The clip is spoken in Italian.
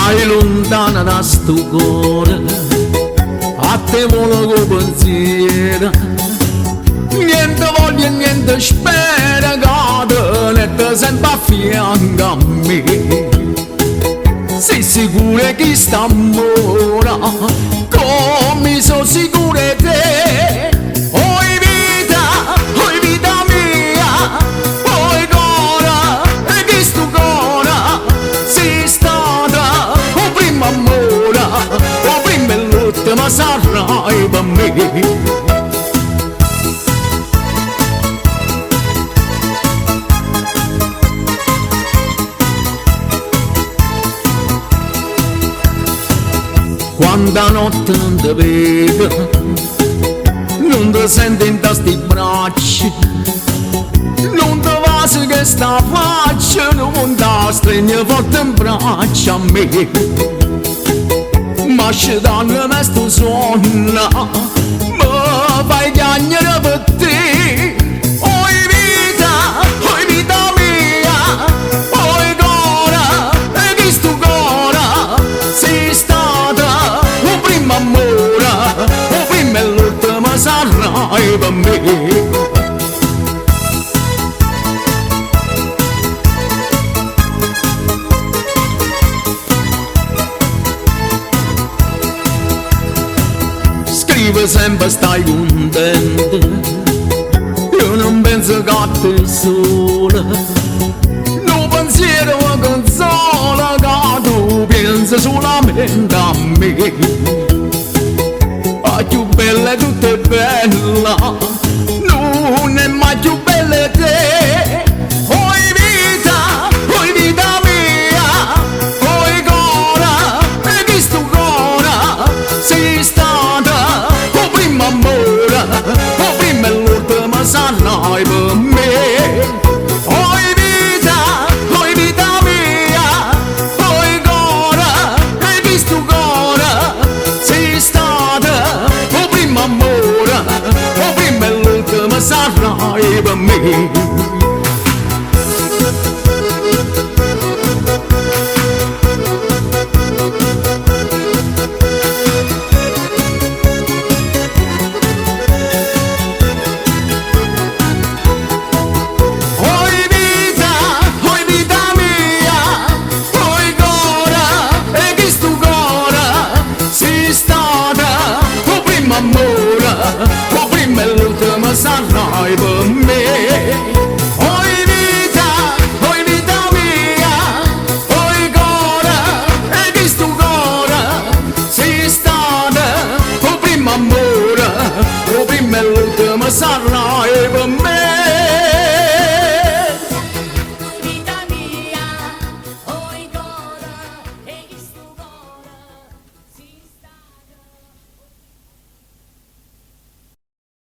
Vai lontana da sto cuore, a te volo con pensiero. Niente voglio e niente spera, che ne te sempre a fianco a me. Sei sicura che sta amore, come sono sicura di te. Oi vita mia, oi cuore, che sto cuore, sei stata o primo amore, o prima e l'ultima sarai per me. Quando notte non ti vedo, non ti senti in tasti braccia, non ti va su che sta faccia, non ti stringe forte in braccia a me. Ma ci danno me sto sonno, mi fai piangere per te. Oi vita mia, oi cuore, che sto cuore, sei stata o primo amore, o prima e l'ultima sarai per me. Scrive sempre stai contento, io non penso che te sola, non pensiero mi consola che tu pensi solamente a me. La più bella è tutta è bella, non è mai più bella te. Oi vita mia, oi cuore, che sto cuore, sei stata o primo amore, o prima e l'ultima sarai per me. Oi vita mia, oi cuore, che sto cuore, sei stata o primo amore, o prima e l'ultima sarai per me.